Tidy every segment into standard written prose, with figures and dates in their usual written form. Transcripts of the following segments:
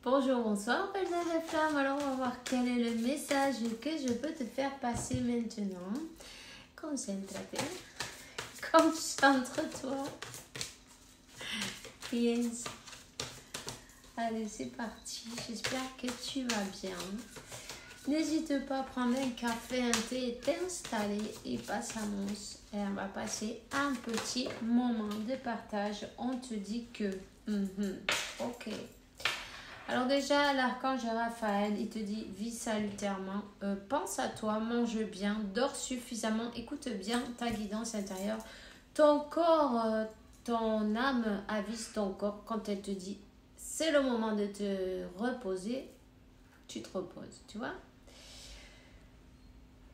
Bonjour, bonsoir, belle de flamme. Alors, on va voir quel est le message que je peux te faire passer maintenant. Concentre-toi. Concentre-toi. Yes. Allez, c'est parti. J'espère que tu vas bien. N'hésite pas à prendre un café, un thé, t'installer et passe à mousse. Et on va passer un petit moment de partage. On te dit que... ok. Alors déjà, l'archange Raphaël, il te dit, vis salutairement, pense à toi, mange bien, dors suffisamment, écoute bien ta guidance intérieure. Ton corps, ton âme avise ton corps quand elle te dit, c'est le moment de te reposer, tu te reposes, tu vois.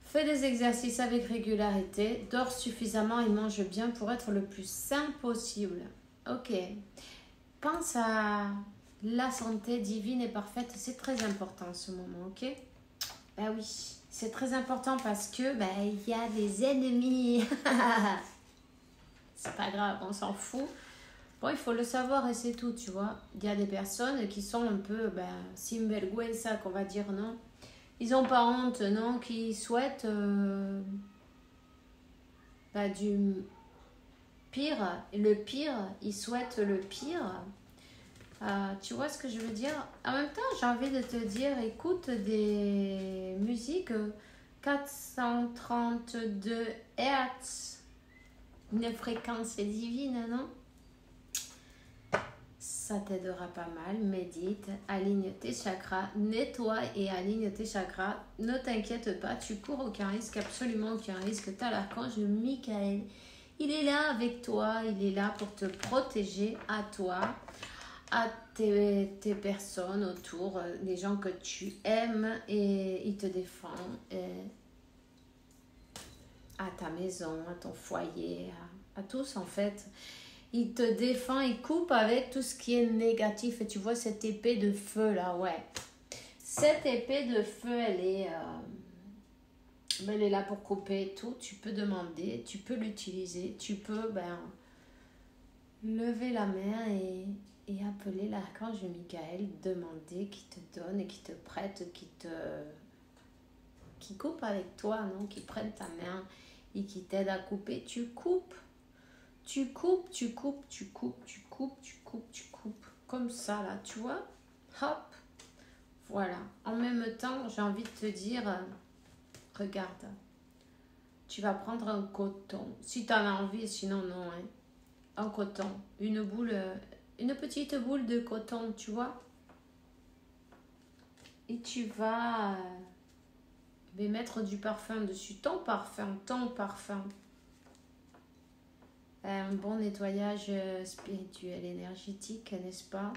Fais des exercices avec régularité, dors suffisamment et mange bien pour être le plus sain possible. Ok. Pense à... La santé divine et parfaite, c'est très important en ce moment, ok? Ben oui, c'est très important parce que il y a des ennemis. C'est pas grave, on s'en fout. Bon, il faut le savoir et c'est tout, tu vois. Il y a des personnes qui sont un peu sinvergüenza, qu'on va dire, non? Ils n'ont pas honte, non? Qui souhaitent du pire. Le pire, ils souhaitent le pire. Tu vois ce que je veux dire? En même temps, j'ai envie de te dire, écoute des musiques 432 Hz, une fréquence divine, non? Ça t'aidera pas mal. Médite, aligne tes chakras, nettoie et aligne tes chakras. Ne t'inquiète pas, tu cours aucun risque, absolument aucun risque. Tu as l'archange Michael. Il est là avec toi, il est là pour te protéger à toi, à tes personnes autour, les gens que tu aimes, et il te défend à ta maison, à ton foyer, à tous en fait. Il te défend, il coupe avec tout ce qui est négatif. Et tu vois cette épée de feu là, ouais. Cette épée de feu, elle est là pour couper tout. Tu peux demander, tu peux l'utiliser, tu peux lever la main et appeler l'archange Michael, demander qu'il te donne et qu'il te prête, qui coupe avec toi, non, qui prenne ta main et qui t'aide à couper. Tu coupes, tu coupes, tu coupes, tu coupes, tu coupes, tu coupes, tu coupes, comme ça là, tu vois, hop, voilà. En même temps, j'ai envie de te dire, regarde, tu vas prendre un coton, si tu en as envie, sinon non, hein. Un coton, une petite boule de coton, tu vois. Et tu vas mettre du parfum dessus, ton parfum. Un bon nettoyage spirituel, énergétique, n'est-ce pas?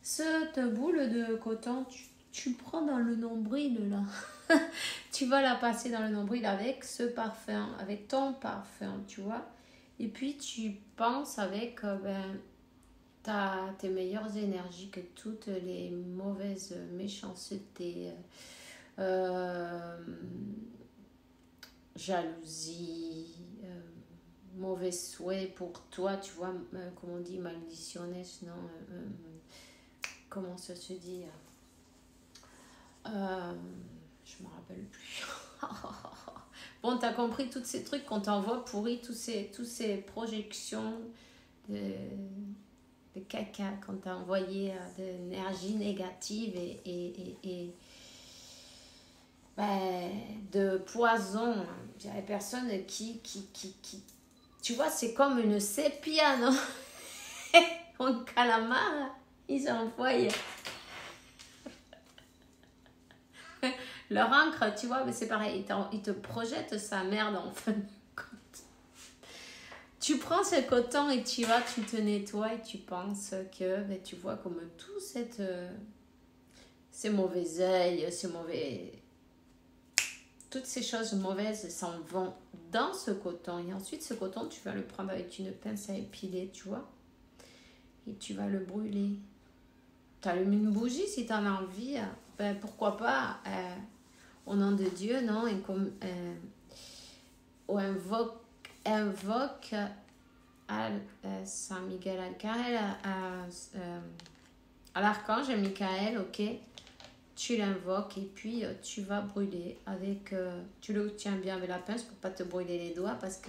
Cette boule de coton, tu prends dans le nombril, là. Tu vas la passer dans le nombril avec ce parfum, avec ton parfum, tu vois. Et puis, tu penses avec tes meilleures énergies, que toutes les mauvaises méchancetés, jalousie, mauvais souhait pour toi, tu vois, comment on dit, maldiciones, non, comment ça se dit, je me rappelle plus. Bon, t'as compris tous ces trucs qu'on t'envoie pourris, tous ces projections de caca qu'on t'a envoyé, d'énergie négative et de poison. Il y a des personnes qui tu vois, c'est comme une sépia, non? Un calamar, ils envoient leur encre, tu vois, mais c'est pareil, ils te projettent sa merde en fin de compte. Tu prends ce coton et tu te nettoies et tu penses que, tu vois, comme tout ces mauvais œils, toutes ces choses mauvaises s'en vont dans ce coton. Et ensuite, ce coton, tu vas le prendre avec une pince à épiler, tu vois, et tu vas le brûler. Tu allumes une bougie si tu en as envie, pourquoi pas, au nom de Dieu, non? Ou invoque Saint Miguel Arcángel, à l'archange Michael, ok, tu l'invoques et puis tu vas brûler avec, tu le tiens bien avec la pince pour pas te brûler les doigts parce que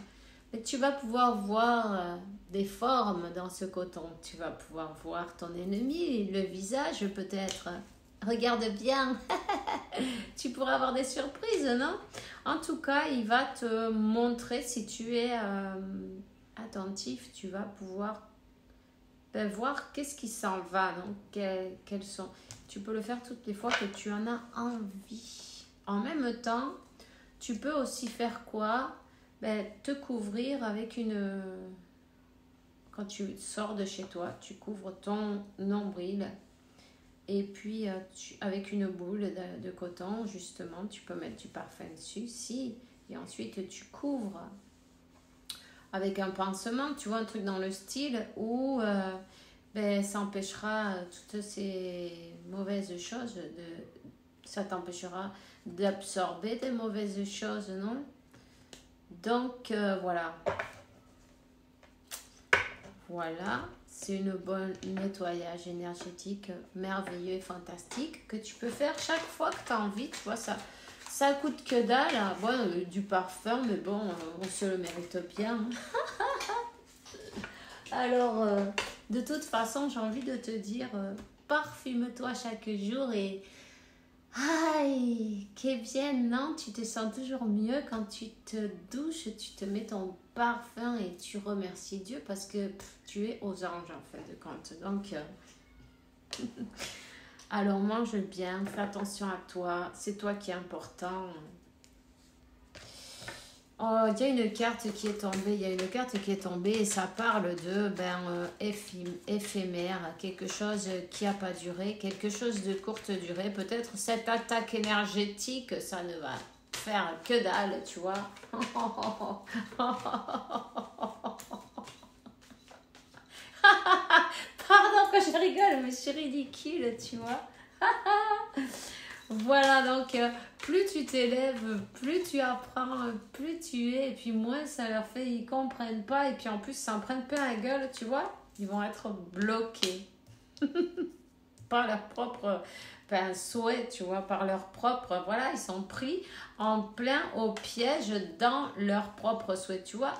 mais tu vas pouvoir voir des formes dans ce coton. Tu vas pouvoir voir ton ennemi, le visage peut-être. Regarde bien, tu pourras avoir des surprises, non? En tout cas, il va te montrer si tu es attentif, tu vas pouvoir voir qu'est-ce qui s'en va, donc quels sont. Tu peux le faire toutes les fois que tu en as envie. En même temps, tu peux aussi faire quoi? Te couvrir avec une... Quand tu sors de chez toi, tu couvres ton nombril. Et puis, avec une boule de coton, justement, tu peux mettre du parfum dessus. Si. Et ensuite, tu couvres avec un pansement, tu vois, un truc dans le style où ça empêchera toutes ces mauvaises choses. Ça t'empêchera d'absorber des mauvaises choses, non? Donc, voilà. Voilà. C'est une bonne nettoyage énergétique merveilleux et fantastique que tu peux faire chaque fois que tu as envie. Tu vois, ça coûte que dalle. Bon, du parfum, mais bon, on se le mérite bien. Alors, de toute façon, j'ai envie de te dire, parfume-toi chaque jour et... Aïe, qu'est bien, non? Tu te sens toujours mieux quand tu te douches, tu te mets ton parfum et tu remercies Dieu parce que tu es aux anges en fin de compte. Donc, alors mange bien, fais attention à toi, c'est toi qui est important. Oh, il y a une carte qui est tombée, et ça parle de éphémère, quelque chose qui n'a pas duré, quelque chose de courte durée. Peut-être cette attaque énergétique, ça ne va faire que dalle, tu vois. Pardon que je rigole, mais c'est ridicule, tu vois. Voilà, donc plus tu t'élèves, plus tu apprends, plus tu es, et puis moins ça leur fait, ils comprennent pas, et puis en plus, ça en prennent plein la gueule, tu vois, ils vont être bloqués par leur propre souhait, tu vois, par leur propre, voilà, ils sont pris en plein au piège dans leur propre souhait, tu vois.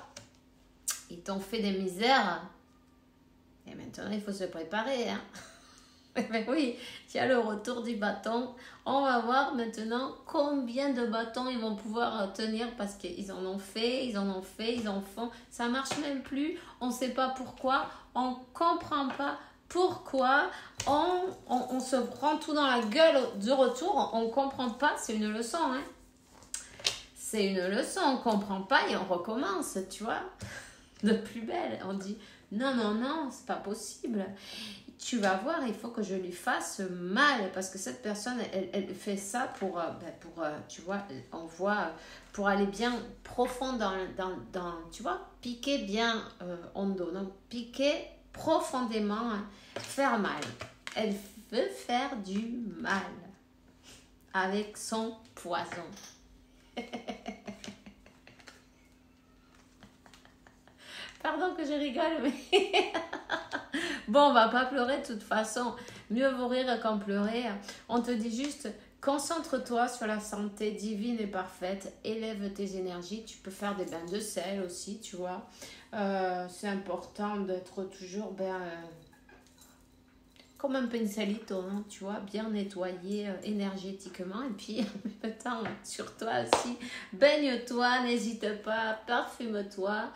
Ils t'ont fait des misères, et maintenant il faut se préparer, hein. Mais oui, il y a le retour du bâton. On va voir maintenant combien de bâtons ils vont pouvoir tenir parce qu'ils en ont fait, ils en font. Ça marche même plus. On ne sait pas pourquoi. On ne comprend pas pourquoi. On se prend tout dans la gueule du retour. On ne comprend pas. C'est une leçon, hein. C'est une leçon. On ne comprend pas et on recommence, tu vois. De plus belle. On dit non, c'est pas possible. Tu vas voir, il faut que je lui fasse mal parce que cette personne, elle fait ça pour tu vois, on voit, pour aller bien profond dans tu vois, piquer bien hondo, donc piquer profondément, hein, faire mal. Elle veut faire du mal avec son poison. Pardon que je rigole, mais... Bon, on va pas pleurer de toute façon. Mieux vaut rire qu'en pleurer. On te dit juste, concentre-toi sur la santé divine et parfaite. Élève tes énergies. Tu peux faire des bains de sel aussi, tu vois. C'est important d'être toujours comme un pincelito, hein, tu vois, bien nettoyé énergétiquement. Et puis, en même temps, sur toi aussi, baigne-toi, n'hésite pas, parfume-toi.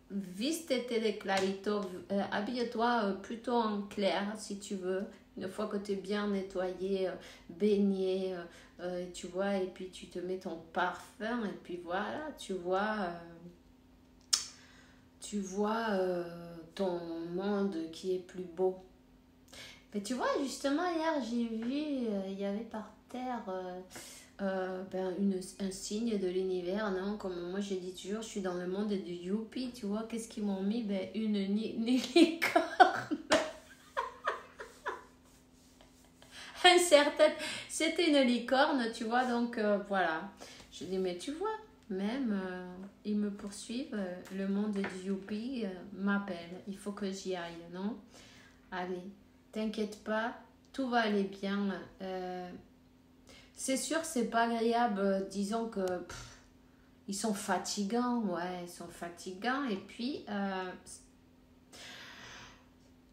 Viste-te de clarito, habille-toi plutôt en clair si tu veux, une fois que tu es bien nettoyé, baigné, tu vois, et puis tu te mets ton parfum et puis voilà, tu vois ton monde qui est plus beau. Mais tu vois, justement, hier, j'ai vu, il y avait par terre... un signe de l'univers, non? Comme moi j'ai dit toujours, je suis dans le monde du youpi, tu vois, qu'est-ce qu'ils m'ont mis? Une licorne. C'était une licorne, tu vois, donc voilà. Je dis, mais tu vois, même ils me poursuivent, le monde du youpi m'appelle, il faut que j'y aille, non? Allez, t'inquiète pas, tout va aller bien. C'est sûr, c'est pas agréable. Disons que ils sont fatigants, ouais, ils sont fatigants. Et puis,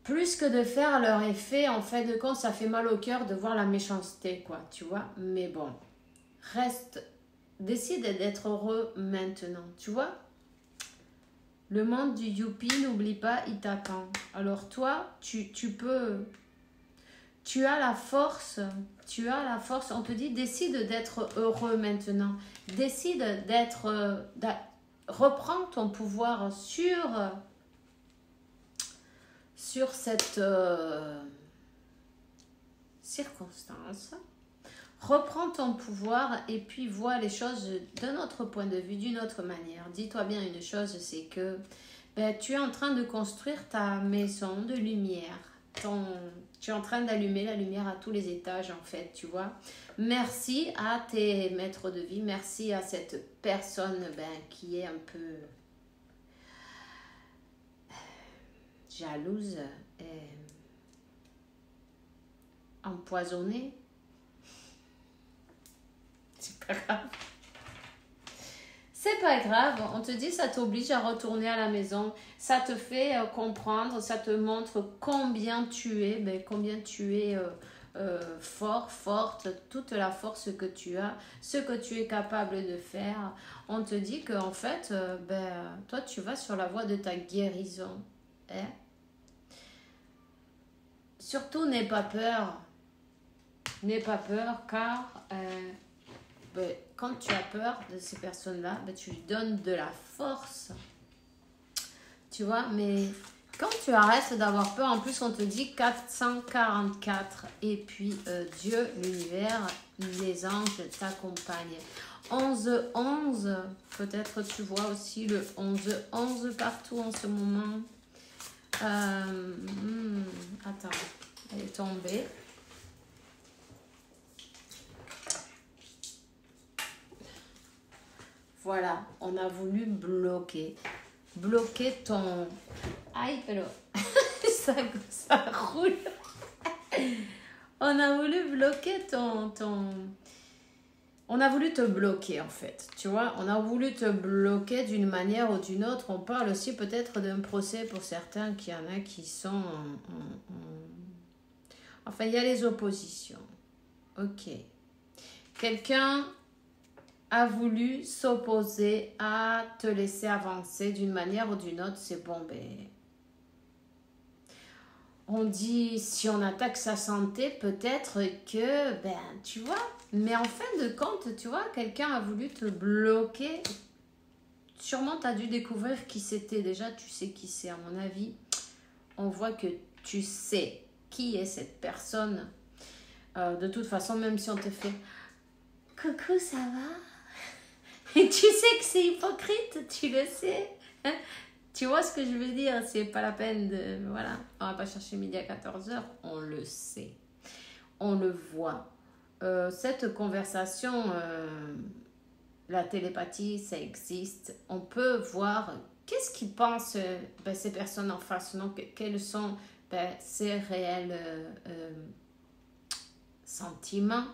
plus que de faire leur effet, en fait de compte, ça fait mal au cœur de voir la méchanceté, quoi, tu vois. Mais bon, décide d'être heureux maintenant, tu vois. Le monde du youpi, n'oublie pas, il t'attend. Alors toi, tu peux, tu as la force, on te dit, décide d'être heureux maintenant. Décide reprends ton pouvoir sur cette circonstance. Reprends ton pouvoir et puis vois les choses d'un autre point de vue, d'une autre manière. Dis-toi bien une chose, c'est que tu es en train de construire ta maison de lumière. Tu es en train d'allumer la lumière à tous les étages, en fait, tu vois. Merci à tes maîtres de vie, merci à cette personne qui est un peu jalouse, empoisonnée. C'est pas grave. C'est pas grave, on te dit ça t'oblige à retourner à la maison, ça te fait comprendre, ça te montre combien tu es fort, forte, toute la force que tu as, ce que tu es capable de faire. On te dit que en fait, toi tu vas sur la voie de ta guérison. Hein? Surtout n'aie pas peur car quand tu as peur de ces personnes-là, tu lui donnes de la force. Tu vois, mais quand tu arrêtes d'avoir peur, en plus on te dit 444. Et puis Dieu, l'univers, les anges t'accompagnent. 11-11, peut-être tu vois aussi le 11-11 partout en ce moment. Attends, elle est tombée. Voilà, on a voulu bloquer ton... Aïe, ça roule. On a voulu bloquer On a voulu te bloquer, en fait, tu vois. On a voulu te bloquer d'une manière ou d'une autre. On parle aussi peut-être d'un procès pour certains, qu'il y en a qui sont... Enfin, il y a les oppositions. Ok. Quelqu'un a voulu s'opposer à te laisser avancer d'une manière ou d'une autre, c'est bon, on dit, si on attaque sa santé, peut-être que, tu vois, mais en fin de compte, tu vois, quelqu'un a voulu te bloquer. Sûrement, tu as dû découvrir qui c'était. Déjà, tu sais qui c'est, à mon avis. On voit que tu sais qui est cette personne. De toute façon, même si on te fait « Coucou, ça va ?» et tu sais que c'est hypocrite, tu le sais. Tu vois ce que je veux dire? C'est pas la peine de... Voilà, on va pas chercher midi à 14h. On le sait. On le voit. Cette conversation, la télépathie, ça existe. On peut voir qu'est-ce qu'ils pensent ces personnes en face. Donc, quels sont ces réels sentiments,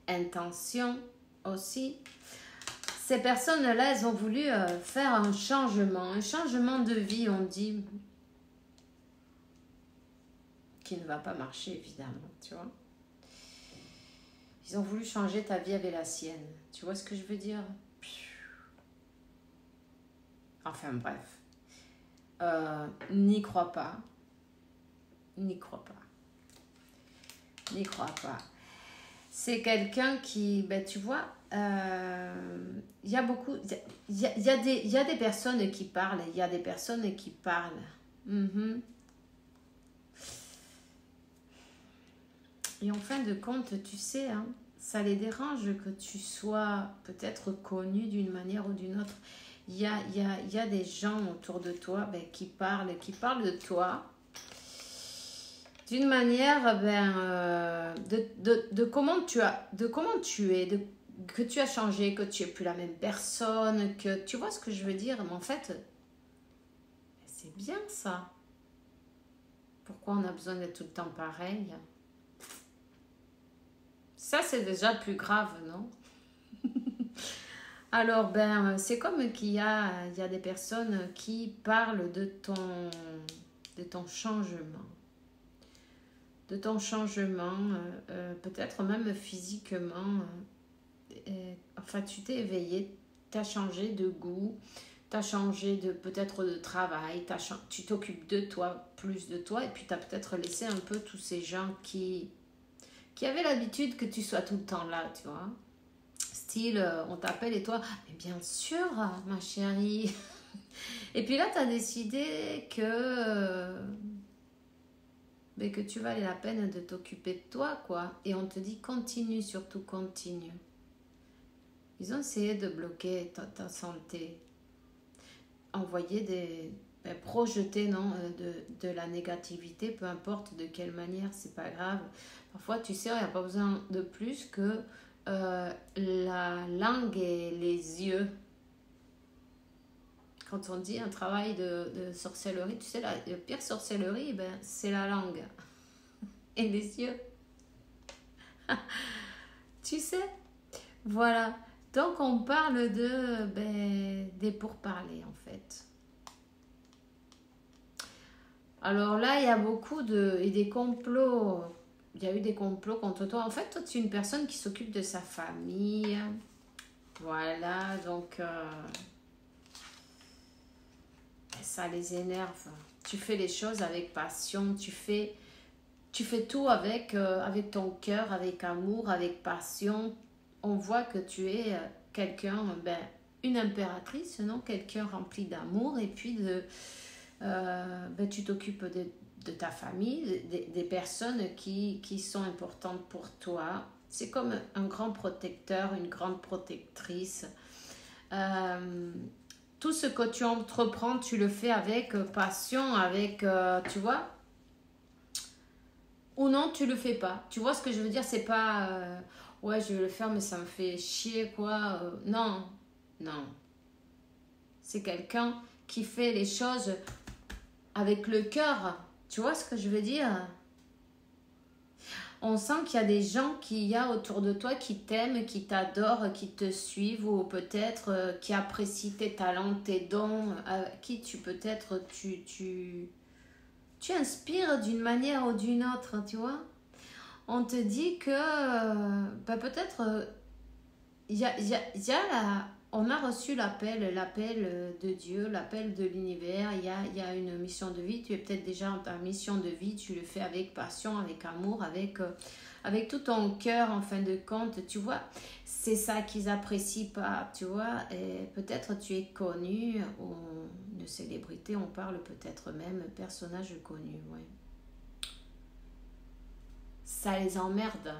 intentions aussi. Ces personnes-là, elles ont voulu faire un changement de vie, on dit, qui ne va pas marcher, évidemment, tu vois. Ils ont voulu changer ta vie avec la sienne. Tu vois ce que je veux dire? Enfin, bref. N'y crois pas. N'y crois pas. N'y crois pas. C'est quelqu'un qui, tu vois, il y a beaucoup, il y a des personnes qui parlent, il y a des personnes qui parlent. Et en fin de compte, tu sais, hein, ça les dérange que tu sois peut-être connu d'une manière ou d'une autre. Il y a des gens autour de toi qui parlent de toi d'une manière de comment tu es, que tu as changé, que tu n'es plus la même personne, que tu vois ce que je veux dire. Mais en fait, c'est bien ça. Pourquoi on a besoin d'être tout le temps pareil? Ça, c'est déjà plus grave, non? Alors, ben, c'est comme il y a des personnes qui parlent de ton changement. De ton changement, peut-être même physiquement. Enfin, tu t'es éveillé, tu as changé de goût, tu as changé de peut-être de travail, tu t'occupes de toi, plus de toi, et puis tu as peut-être laissé un peu tous ces gens qui avaient l'habitude que tu sois tout le temps là, tu vois. Style, on t'appelle et toi, mais bien sûr, ma chérie. Et puis là, tu as décidé mais que tu valais la peine de t'occuper de toi, quoi. Et on te dit, continue, surtout continue. Ils ont essayé de bloquer ta santé. Envoyer projeter non, de la négativité, peu importe de quelle manière, c'est pas grave. Parfois, tu sais, il n'y a pas besoin de plus que la langue et les yeux. Quand on dit un travail de sorcellerie, tu sais, la pire sorcellerie, ben, c'est la langue et les yeux. Tu sais, voilà. Donc, on parle des pourparlers, en fait. Alors là, il y a des complots. Il y a eu des complots contre toi. En fait, toi, tu es une personne qui s'occupe de sa famille. Voilà, donc ça les énerve. Tu fais les choses avec passion. Tu fais tout avec ton cœur, avec amour, avec passion. On voit que tu es quelqu'un, une impératrice, non? Quelqu'un rempli d'amour et puis tu t'occupes de ta famille, des personnes qui sont importantes pour toi. C'est comme un grand protecteur, une grande protectrice. Tout ce que tu entreprends, tu le fais avec passion, tu vois, ou non, tu le fais pas. Tu vois ce que je veux dire? C'est pas, ouais, je vais le faire, mais ça me fait chier, quoi. Non, non. C'est quelqu'un qui fait les choses avec le cœur. Tu vois ce que je veux dire? On sent qu'il y a des gens qu'il y a autour de toi qui t'aiment, qui t'adorent, qui te suivent ou peut-être qui apprécient tes talents, tes dons, qui tu inspires d'une manière ou d'une autre, tu vois. On te dit que peut-être on a reçu l'appel de Dieu, l'appel de l'univers. Il y a une mission de vie. Tu es peut-être déjà en ta mission de vie. Tu le fais avec passion, avec amour, avec tout ton cœur en fin de compte. Tu vois, c'est ça qu'ils apprécient pas. Tu vois, et peut-être tu es connu ou de célébrité. On parle peut-être même personnage connu. Ouais. Ça les emmerde.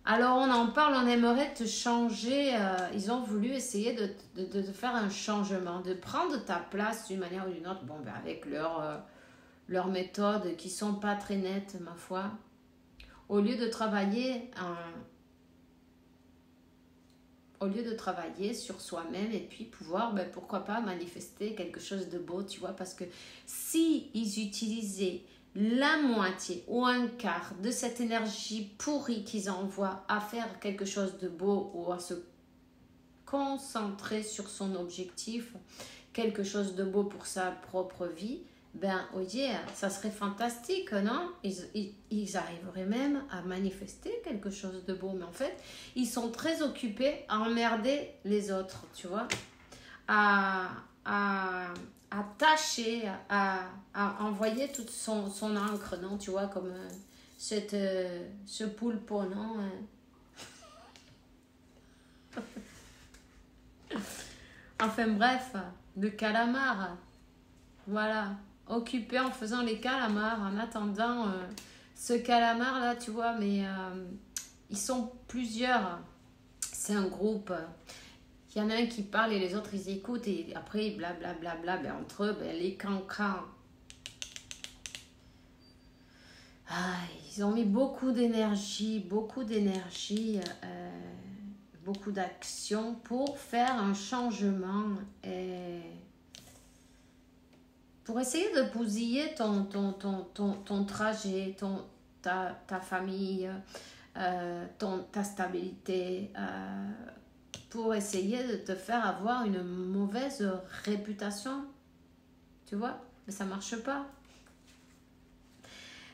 Alors on en parle, on aimerait te changer. Ils ont voulu essayer de faire un changement, de prendre ta place d'une manière ou d'une autre. Bon, avec leurs méthodes qui sont pas très nettes, ma foi. Au lieu de travailler sur soi-même et puis pouvoir, pourquoi pas manifester quelque chose de beau, tu vois, parce que si ils utilisaient la moitié ou un quart de cette énergie pourrie qu'ils envoient à faire quelque chose de beau ou à se concentrer sur son objectif, quelque chose de beau pour sa propre vie, oh yeah, ça serait fantastique, non? Ils arriveraient même à manifester quelque chose de beau, mais en fait, ils sont très occupés à emmerder les autres, tu vois, à tâcher, à envoyer toute son encre, non? Tu vois, comme ce poulpe, non? Enfin bref, le calamar, voilà, occupé en faisant les calamars, en attendant ce calamar-là, tu vois, mais ils sont plusieurs, c'est un groupe. Il y en a un qui parle et les autres ils écoutent et après blablabla, entre eux, les cancans. Ils ont mis beaucoup d'énergie, beaucoup d'action pour faire un changement et pour essayer de bousiller ton trajet, ta famille, ta stabilité, pour essayer de te faire avoir une mauvaise réputation. Tu vois? Mais ça marche pas.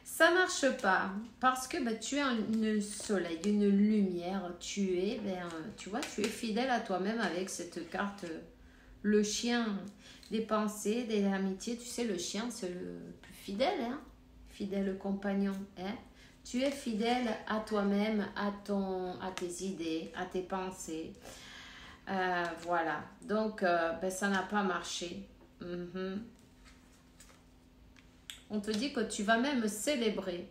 Ça marche pas parce que tu es un soleil, une lumière. Tu es, tu vois, tu es fidèle à toi-même avec cette carte, le chien, des pensées, des amitiés. Tu sais, le chien, c'est le plus fidèle, hein? Fidèle compagnon. Hein? Tu es fidèle à toi-même, à tes idées, à tes pensées. Voilà. Donc, ça n'a pas marché. On te dit que tu vas même célébrer.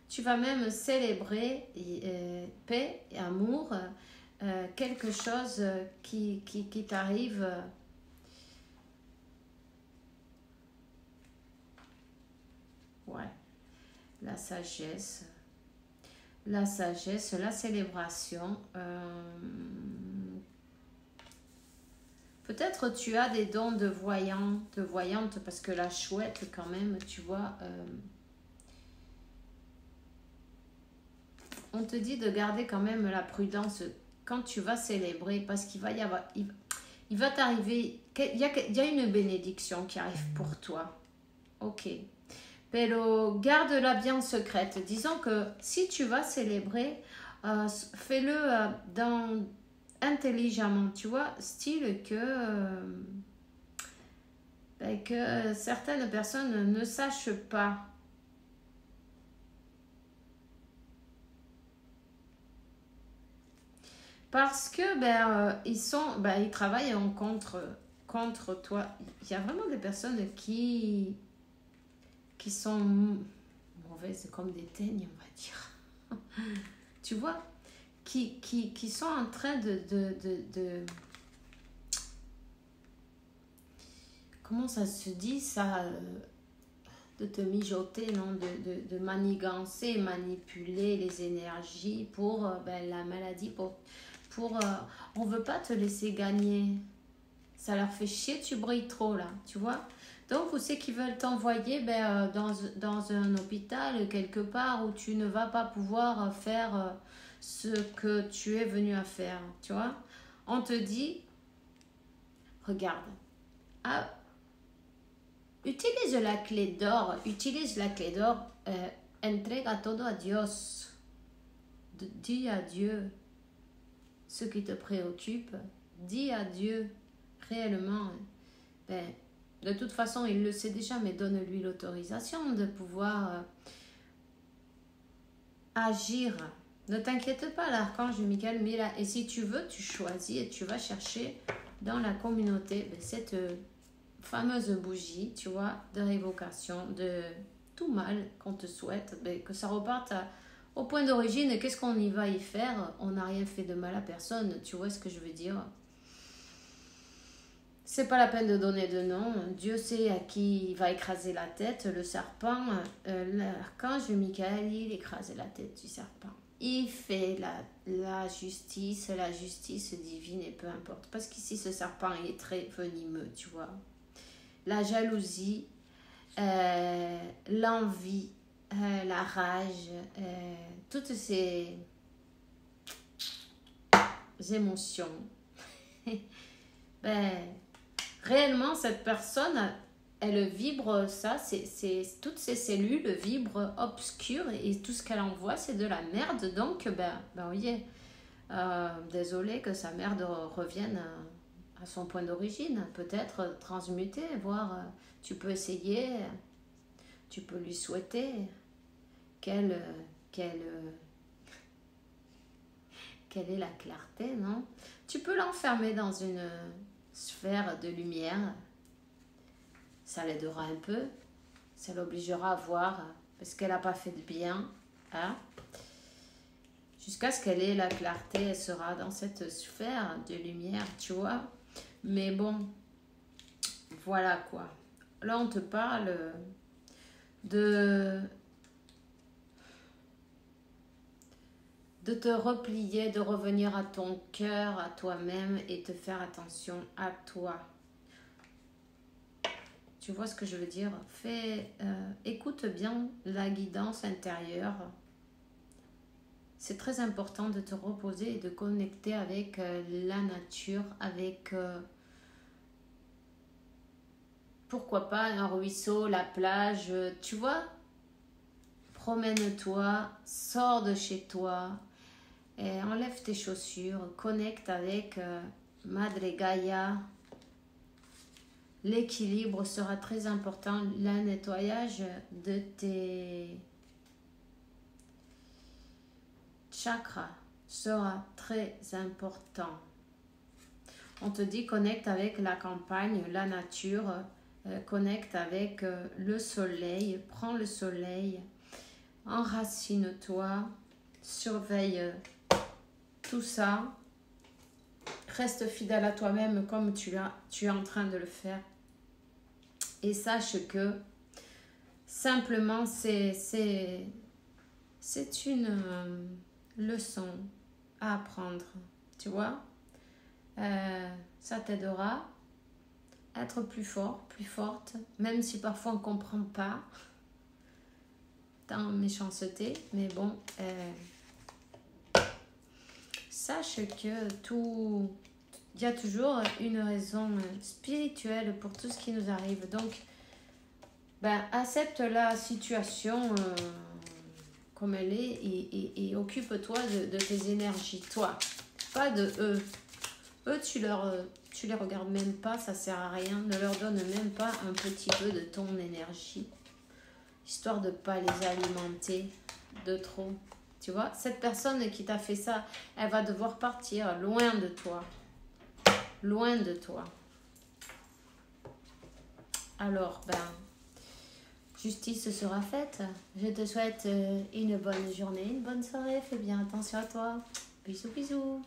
Tu vas même célébrer paix et amour, quelque chose qui t'arrive. Ouais. La sagesse, la célébration. Peut-être tu as des dons de voyante, parce que la chouette, quand même, tu vois, on te dit de garder quand même la prudence quand tu vas célébrer, parce qu'il va y avoir, il va t'arriver, il y a une bénédiction qui arrive pour toi. Ok. Pero garde-la bien secrète. Disons que si tu vas célébrer, fais-le intelligemment, tu vois, style que certaines personnes ne sachent pas. Parce que ils travaillent contre toi. Il y a vraiment des personnes qui sont mauvaises comme des teignes, on va dire. Tu vois, qui sont en train de comment ça se dit ça, de te mijoter, non, de manigancer, manipuler les énergies pour la maladie, on veut pas te laisser gagner. Ça leur fait chier, tu brilles trop là, tu vois. Donc, où c'est qu'ils veulent t'envoyer dans un hôpital, quelque part, où tu ne vas pas pouvoir faire ce que tu es venu à faire, tu vois. On te dit, regarde, utilise la clé d'or, entrega todo a Dios. Dis à Dieu ce qui te préoccupe, dis à Dieu réellement, de toute façon, il le sait déjà, mais donne-lui l'autorisation de pouvoir agir. Ne t'inquiète pas, l'archange Michael, mais là, et si tu veux, tu choisis et tu vas chercher dans la communauté cette fameuse bougie, tu vois, de révocation, de tout mal qu'on te souhaite, que ça reparte au point d'origine. Qu'est-ce qu'on y va y faire? On n'a rien fait de mal à personne, tu vois ce que je veux dire? C'est pas la peine de donner de nom. Dieu sait à qui il va écraser la tête. Le serpent, l'archange Michael, il écrase la tête du serpent. Il fait la justice divine, et peu importe. Parce qu'ici, ce serpent, il est très venimeux, tu vois. La jalousie, l'envie, la rage, toutes ces émotions. Réellement, cette personne, elle vibre ça, toutes ses cellules vibrent obscures, et tout ce qu'elle envoie, c'est de la merde. Donc, voyez, désolé que sa merde revienne à son point d'origine. Peut-être transmuter, voir, tu peux essayer, tu peux lui souhaiter qu'elle ait la clarté, non? Tu peux l'enfermer dans une sphère de lumière, ça l'aidera un peu, ça l'obligera à voir, parce qu'elle n'a pas fait de bien, hein? Jusqu'à ce qu'elle ait la clarté, elle sera dans cette sphère de lumière, tu vois. Mais bon, voilà quoi. Là, on te parle de te replier, de revenir à ton cœur, à toi-même, et te faire attention à toi. Tu vois ce que je veux dire? Écoute bien la guidance intérieure. C'est très important de te reposer et de connecter avec la nature, avec pourquoi pas un ruisseau, la plage, tu vois? Promène-toi, sors de chez toi, et enlève tes chaussures, connecte avec Madre Gaia. L'équilibre sera très important, le nettoyage de tes chakras sera très important. On te dit connecte avec la campagne, la nature, connecte avec le soleil, prends le soleil, enracine-toi, surveille tout ça, reste fidèle à toi-même comme tu es en train de le faire. Et sache que simplement c'est une leçon à apprendre, tu vois. Ça t'aidera à être plus fort, plus forte, même si parfois on ne comprend pas ta méchanceté, mais bon, sache que il y a toujours une raison spirituelle pour tout ce qui nous arrive. Donc, accepte la situation comme elle est et occupe-toi de tes énergies, toi, pas de eux. Eux, tu les regardes même pas, ça sert à rien. Ne leur donne même pas un petit peu de ton énergie, histoire de pas les alimenter de trop. Tu vois, cette personne qui t'a fait ça, elle va devoir partir loin de toi. Loin de toi. Alors, justice sera faite. Je te souhaite une bonne journée, une bonne soirée. Fais bien attention à toi. Bisous, bisous.